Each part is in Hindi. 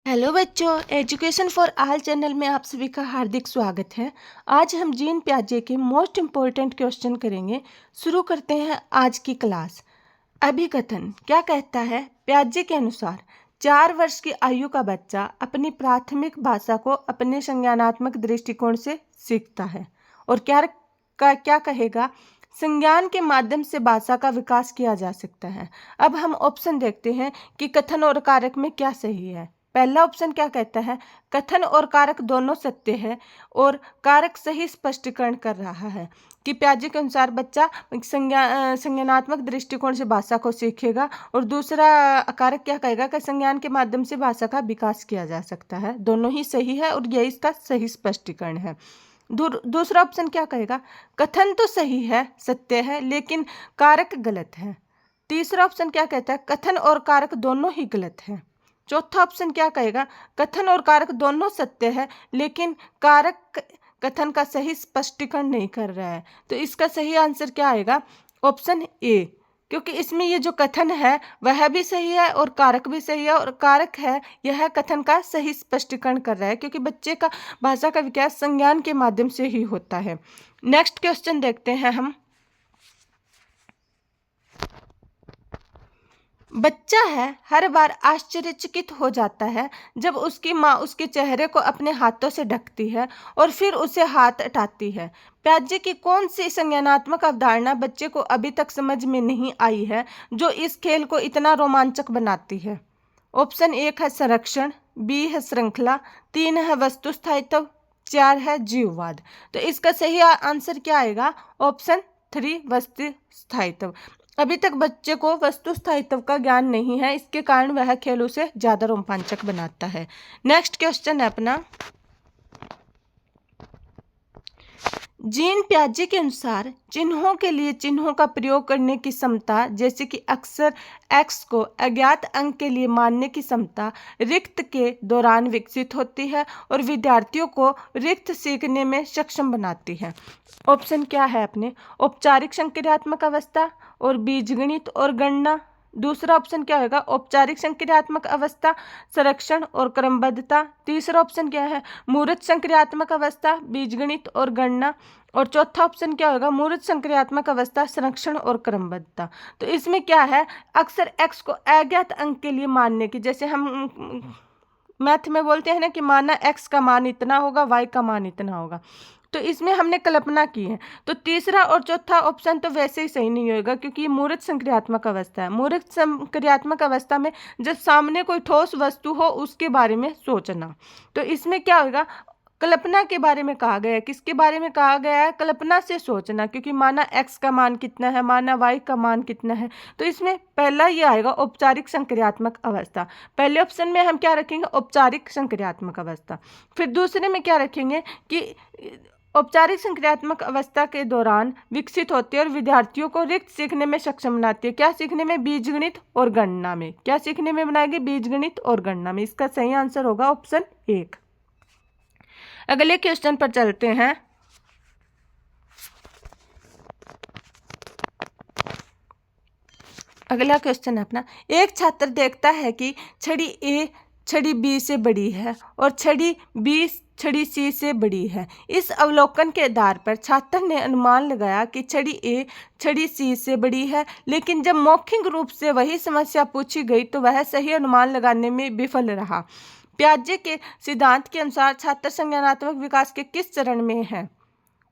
हेलो बच्चों, एजुकेशन फॉर ऑल चैनल में आप सभी का हार्दिक स्वागत है। आज हम जीन प्याजे के मोस्ट इम्पोर्टेंट क्वेश्चन करेंगे। शुरू करते हैं आज की क्लास। अभिकथन क्या कहता है? प्याजे के अनुसार 4 वर्ष की आयु का बच्चा अपनी प्राथमिक भाषा को अपने संज्ञानात्मक दृष्टिकोण से सीखता है। और क्या कहेगा? संज्ञान के माध्यम से भाषा का विकास किया जा सकता है। अब हम ऑप्शन देखते हैं कि कथन और कारक में क्या सही है। पहला ऑप्शन क्या कहता है? कथन और कारक दोनों सत्य है और कारक सही स्पष्टीकरण कर रहा है कि प्याजे के अनुसार बच्चा संज्ञानात्मक दृष्टिकोण से भाषा को सीखेगा। और दूसरा कारक क्या कहेगा कि संज्ञान के माध्यम से भाषा का विकास किया जा सकता है। दोनों ही सही है और यही इसका सही स्पष्टीकरण है। दूसरा ऑप्शन क्या कहेगा? कथन तो सही है, सत्य है, लेकिन कारक गलत है। तीसरा ऑप्शन क्या कहता है? कथन और कारक दोनों ही गलत है। चौथा ऑप्शन क्या कहेगा? कथन और कारक दोनों सत्य है, लेकिन कारक कथन का सही स्पष्टीकरण नहीं कर रहा है। तो इसका सही आंसर क्या आएगा? ऑप्शन ए, क्योंकि इसमें ये जो कथन है वह भी सही है और कारक भी सही है। और कारक है यह कथन का सही स्पष्टीकरण कर रहा है, क्योंकि बच्चे का भाषा का विकास संज्ञान के माध्यम से ही होता है। नेक्स्ट क्वेश्चन देखते हैं हम। बच्चा है हर बार आश्चर्यचकित हो जाता है जब उसकी माँ उसके चेहरे को अपने हाथों से ढकती है और फिर उसे हाथ हटाती है। प्याजे की कौन सी संज्ञानात्मक अवधारणा बच्चे को अभी तक समझ में नहीं आई है जो इस खेल को इतना रोमांचक बनाती है? ऑप्शन 1 है संरक्षण, बी है श्रृंखला, 3 है वस्तु स्थायित्व, 4 है जीववाद। तो इसका सही आंसर क्या आएगा? ऑप्शन 3 वस्तु स्थायित्व। अभी तक बच्चे को वस्तु स्थायित्व का ज्ञान नहीं है, इसके कारण वह खेल उसे ज्यादा रोमांचक बनाता है। नेक्स्ट क्वेश्चन है अपना। जीन प्याजे के अनुसार चिन्हों के लिए चिन्हों का प्रयोग करने की क्षमता, जैसे कि अक्षर एक्स को अज्ञात अंक के लिए मानने की क्षमता, रिक्त के दौरान विकसित होती है और विद्यार्थियों को रिक्त सीखने में सक्षम बनाती है। ऑप्शन क्या है अपने? औपचारिक संक्रियात्मक अवस्था और बीजगणित और गणना। दूसरा ऑप्शन क्या होगा? औपचारिक संक्रियात्मक अवस्था, संरक्षण और क्रमबद्धता। तीसरा ऑप्शन क्या है? मूर्त संक्रियात्मक अवस्था, बीजगणित और गणना। और चौथा ऑप्शन क्या होगा? मूर्त संक्रियात्मक अवस्था, संरक्षण और क्रमबद्धता। तो इसमें क्या है? अक्षर एक्स को अज्ञात अंक के लिए मानने की, जैसे हम मैथ में बोलते हैं ना कि माना एक्स का मान इतना होगा, वाई का मान इतना होगा, तो इसमें हमने कल्पना की है। तो तीसरा और चौथा ऑप्शन तो वैसे ही सही नहीं होगा, क्योंकि ये मूर्त संक्रियात्मक अवस्था है। मूर्त संक्रियात्मक अवस्था में जब सामने कोई ठोस वस्तु हो उसके बारे में सोचना। तो इसमें क्या होगा? कल्पना के बारे में कहा गया है। किसके बारे में कहा गया है? कल्पना से सोचना, क्योंकि माना एक्स का मान कितना है, माना वाई का मान कितना है। तो इसमें पहला ये आएगा औपचारिक संक्रियात्मक अवस्था। पहले ऑप्शन में हम क्या रखेंगे? औपचारिक संक्रियात्मक अवस्था। फिर दूसरे में क्या रखेंगे कि औपचारिक संक्रियात्मक अवस्था के दौरान विकसित होती है और विद्यार्थियों को रिक्त सीखने में सक्षम बनाती है। क्या सीखने में? बीजगणित और गणना में। क्या सीखने में बनाएगी? बीजगणित और गणना में। इसका सही आंसर होगा ऑप्शन 1। अगले क्वेश्चन पर चलते हैं। अगला क्वेश्चन है अपना। एक छात्र देखता है कि छड़ी ए छड़ी बी से बड़ी है और छड़ी बी छड़ी सी से बड़ी है। इस अवलोकन के आधार पर छात्र ने अनुमान लगाया कि छड़ी ए छड़ी सी से बड़ी है, लेकिन जब मौखिक रूप से वही समस्या पूछी गई तो वह सही अनुमान लगाने में विफल रहा। प्याजे के सिद्धांत के अनुसार छात्र संज्ञानात्मक विकास के किस चरण में है?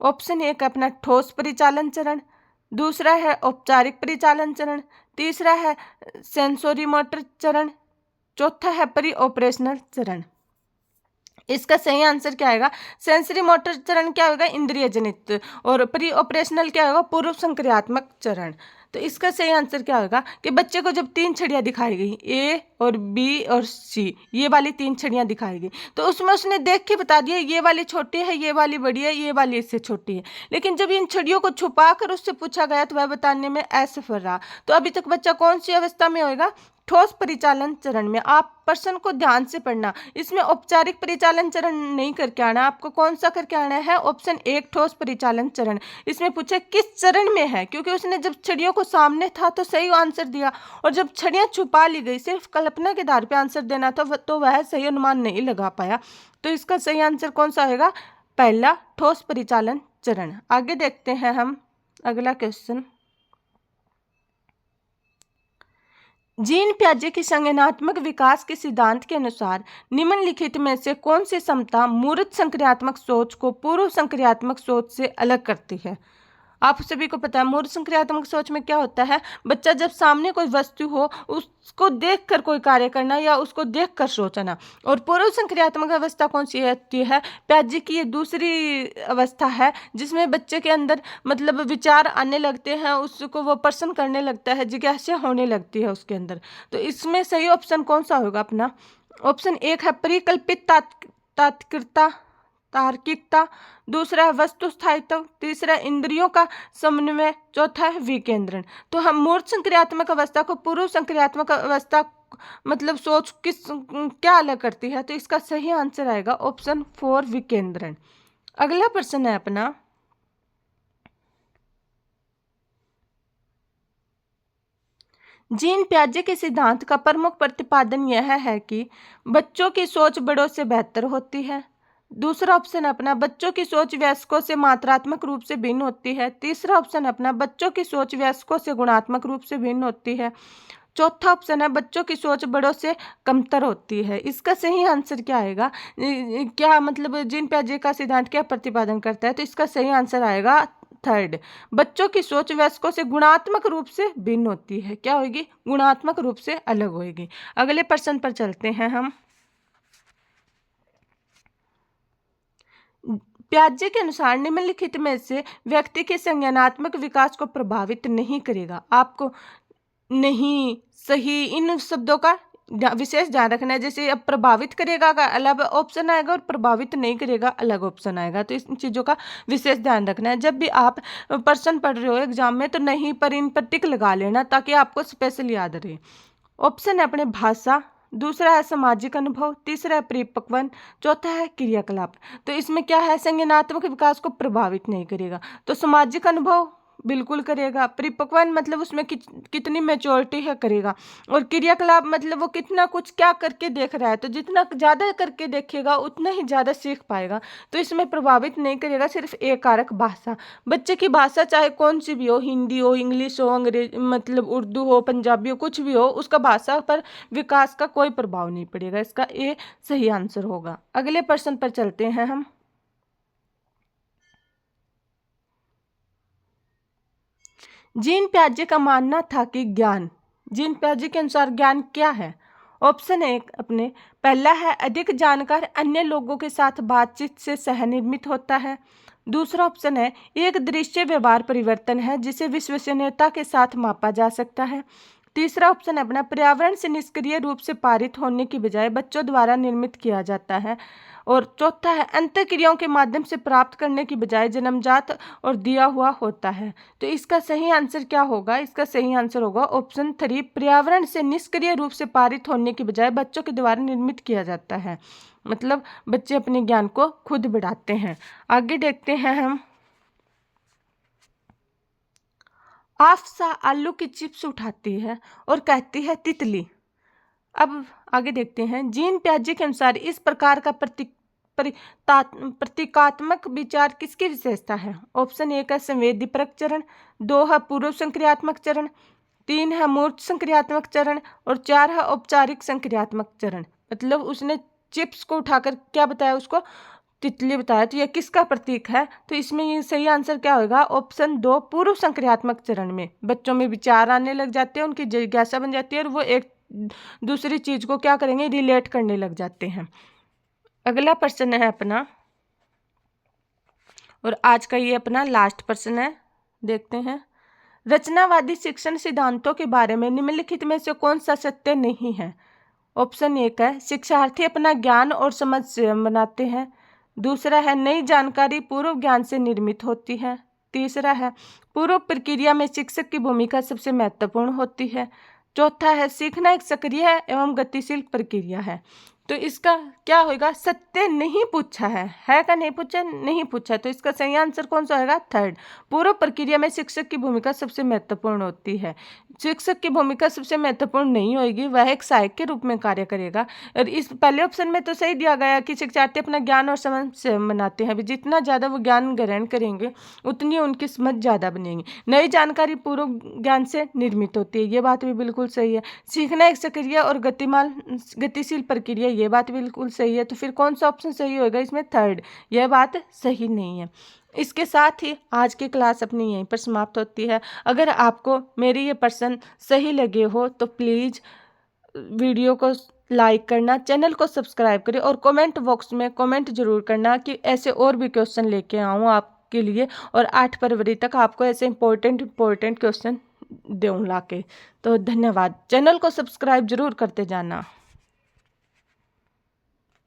ऑप्शन 1 अपना ठोस परिचालन चरण, दूसरा है औपचारिक परिचालन चरण, तीसरा है सेंसोरी मोटर चरण, चौथा है प्री ऑपरेशनल चरण। इसका सही आंसर क्या आएगा? सेंसरी मोटर चरण क्या होगा? इंद्रिय जनित। और प्री ऑपरेशनल क्या होगा? पूर्व संक्रियात्मक चरण। तो इसका सही आंसर क्या होगा कि बच्चे को जब 3 छड़ियाँ दिखाई गई, ए और बी और सी, ये वाली 3 छड़ियाँ दिखाई गई, तो उसमें उसने देख के बता दिया ये वाली छोटी है, ये वाली बड़ी है, ये वाली इससे छोटी है। लेकिन जब इन छड़ियों को छुपा कर उससे पूछा गया तो वह बताने में असफल रहा। तो अभी तक बच्चा कौन सी अवस्था में होगा? ठोस परिचालन चरण में आप प्रश्न को ध्यान से पढ़ना, इसमें औपचारिक परिचालन चरण नहीं करके आना, आपको कौन सा करके आना है, ऑप्शन 1 ठोस परिचालन चरण। इसमें पूछे किस चरण में है, क्योंकि उसने जब छड़ियों को सामने था तो सही आंसर दिया, और जब छड़ियां छुपा ली गई सिर्फ कल्पना के आधार पर आंसर देना था तो वह सही अनुमान नहीं लगा पाया। तो इसका सही आंसर कौन सा होगा, पहला ठोस परिचालन चरण। आगे देखते हैं हम अगला क्वेश्चन। जीन पियाजे की संज्ञानात्मक विकास के सिद्धांत के अनुसार निम्नलिखित में से कौन सी क्षमता मूर्त संक्रियात्मक सोच को पूर्व संक्रियात्मक सोच से अलग करती है। आप सभी को पता है मूर्त संक्रियात्मक सोच में क्या होता है, बच्चा जब सामने कोई वस्तु हो उसको देखकर कोई कार्य करना या उसको देखकर सोचना। और पूर्व संक्रियात्मक अवस्था कौन सी होती है, पियाजे की ये दूसरी अवस्था है जिसमें बच्चे के अंदर मतलब विचार आने लगते हैं, उसको वो प्रश्न करने लगता है, जिज्ञासा होने लगती है उसके अंदर। तो इसमें सही ऑप्शन कौन सा होगा अपना, ऑप्शन 1 है परिकल्पित तार्किकता, दूसरा है वस्तु स्थायित्व, तीसरा इंद्रियों का समन्वय, चौथा है विकेंद्रण। तो हम मूर्त संक्रियात्मक अवस्था को पूर्व संक्रियात्मक अवस्था मतलब सोच क्या अलग करती है, तो इसका सही आंसर आएगा ऑप्शन 4 विकेंद्रण। अगला प्रश्न है अपना, जीन पियाजे के सिद्धांत का प्रमुख प्रतिपादन यह है कि बच्चों की सोच बड़ों से बेहतर होती है। दूसरा ऑप्शन अपना बच्चों की सोच वयस्कों से मात्रात्मक रूप से भिन्न होती है। तीसरा ऑप्शन अपना बच्चों की सोच वयस्कों से गुणात्मक रूप से भिन्न होती है। चौथा ऑप्शन है बच्चों की सोच बड़ों से कमतर होती है। इसका सही आंसर क्या आएगा, क्या मतलब जीन पियाजे का सिद्धांत क्या प्रतिपादन करता है, तो इसका सही आंसर आएगा थर्ड, बच्चों की सोच वयस्कों से गुणात्मक रूप से भिन्न होती है। क्या होगी, गुणात्मक रूप से अलग होगी। अगले प्रश्न पर चलते हैं हम। पियाजे के अनुसार निम्नलिखित में से व्यक्ति के संज्ञानात्मक विकास को प्रभावित नहीं करेगा। आपको नहीं, सही, इन शब्दों का विशेष ध्यान रखना है। जैसे अब प्रभावित करेगा का अलग ऑप्शन आएगा और प्रभावित नहीं करेगा अलग ऑप्शन आएगा, तो इन चीज़ों का विशेष ध्यान रखना है। जब भी आप प्रश्न पढ़ रहे हो एग्जाम में तो नहीं पर इन पर टिक लगा लेना ताकि आपको स्पेशल याद रहे। ऑप्शन है अपने भाषा, दूसरा है सामाजिक अनुभव, तीसरा है परिपक्वन, चौथा है क्रियाकलाप। तो इसमें क्या है, संज्ञानात्मक विकास को प्रभावित नहीं करेगा, तो सामाजिक अनुभव बिल्कुल करेगा, परिपक्वन मतलब उसमें कितनी मैच्योरिटी है करेगा, और क्रियाकलाप मतलब वो कितना कुछ क्या करके देख रहा है, तो जितना ज़्यादा करके देखेगा उतना ही ज़्यादा सीख पाएगा। तो इसमें प्रभावित नहीं करेगा, सिर्फ एक कारक भाषा। बच्चे की भाषा चाहे कौन सी भी हो, हिंदी हो, इंग्लिश हो, अंग्रेजी मतलब उर्दू हो, पंजाबी हो, कुछ भी हो, उसका भाषा पर विकास का कोई प्रभाव नहीं पड़ेगा। इसका ए सही आंसर होगा। अगले प्रश्न पर चलते हैं हम। जीन पियाजे का मानना था कि ज्ञान, जीन पियाजे के अनुसार ज्ञान क्या है। ऑप्शन 1 अपने पहला है अधिक जानकार अन्य लोगों के साथ बातचीत से सहनिर्मित होता है। दूसरा ऑप्शन है एक दृश्य व्यवहार परिवर्तन है जिसे विश्वसनीयता के साथ मापा जा सकता है। तीसरा ऑप्शन अपना पर्यावरण से निष्क्रिय रूप से पारित होने की बजाय बच्चों द्वारा निर्मित किया जाता है। और चौथा है अंतःक्रियाओं के माध्यम से प्राप्त करने की बजाय जन्मजात और दिया हुआ होता है। तो इसका सही आंसर क्या होगा, इसका सही आंसर होगा ऑप्शन 3 पर्यावरण से निष्क्रिय रूप से पारित होने की बजाय बच्चों के द्वारा निर्मित किया जाता है, मतलब बच्चे अपने ज्ञान को खुद बढ़ाते हैं। आगे देखते हैं हम। आफसा आलू की चिप्स उठाती है और कहती है तितली। अब आगे देखते हैं, जीन पियाजे के अनुसार इस प्रकार का प्रतीकात्मक विचार किसकी विशेषता है। ऑप्शन 1 है संवेदीपरक चरण, 2 है पूर्व संक्रियात्मक चरण, 3 है मूर्त संक्रियात्मक चरण और 4 है औपचारिक संक्रियात्मक चरण। मतलब उसने चिप्स को उठाकर क्या बताया, उसको तितली बताया, तो यह किसका प्रतीक है। तो इसमें ये सही आंसर क्या होगा, ऑप्शन 2 पूर्व संक्रियात्मक चरण में बच्चों में विचार आने लग जाते हैं, उनकी जिज्ञासा बन जाती है और वो एक दूसरी चीज को क्या करेंगे, रिलेट करने लग जाते हैं। अगला प्रश्न है अपना, और आज का ये अपना लास्ट प्रश्न है, देखते हैं। रचनावादी शिक्षण सिद्धांतों के बारे में निम्नलिखित में से कौन सा सत्य नहीं है। ऑप्शन 1 है शिक्षार्थी अपना ज्ञान और समझ स्वयं बनाते हैं। दूसरा है नई जानकारी पूर्व ज्ञान से निर्मित होती है। तीसरा है पूर्व प्रक्रिया में शिक्षक की भूमिका सबसे महत्वपूर्ण होती है। चौथा है सीखना एक सक्रिय एवं गतिशील प्रक्रिया है। तो इसका क्या होगा, सत्य नहीं पूछा है का नहीं पूछा, नहीं पूछा, तो इसका सही आंसर कौन सा होगा, थर्ड। पूर्व प्रक्रिया में शिक्षक की भूमिका सबसे महत्वपूर्ण होती है। शिक्षक की भूमिका सबसे महत्वपूर्ण नहीं होगी, वह एक सहायक के रूप में कार्य करेगा। और इस पहले ऑप्शन में तो सही दिया गया कि शिक्षार्थी अपना ज्ञान और समझ से बनाते हैं, जितना ज़्यादा वो ज्ञान ग्रहण करेंगे उतनी उनकी समझ ज़्यादा बनेगी। नई जानकारी पूर्व ज्ञान से निर्मित होती है, ये बात भी बिल्कुल सही है। सीखना एक सक्रिय और गतिशील प्रक्रिया, ये बात बिल्कुल सही है। तो फिर कौन सा ऑप्शन सही होगा इसमें, थर्ड, यह बात सही नहीं है। इसके साथ ही आज की क्लास अपनी यहीं पर समाप्त होती है। अगर आपको मेरी ये प्रश्न सही लगे हो तो प्लीज़ वीडियो को लाइक करना, चैनल को सब्सक्राइब करें और कमेंट बॉक्स में कमेंट जरूर करना कि ऐसे और भी क्वेश्चन लेके आऊँ आपके लिए, और 8 फरवरी तक आपको ऐसे इम्पोर्टेंट क्वेश्चन दूँ ला के। तो धन्यवाद, चैनल को सब्सक्राइब जरूर करते जाना।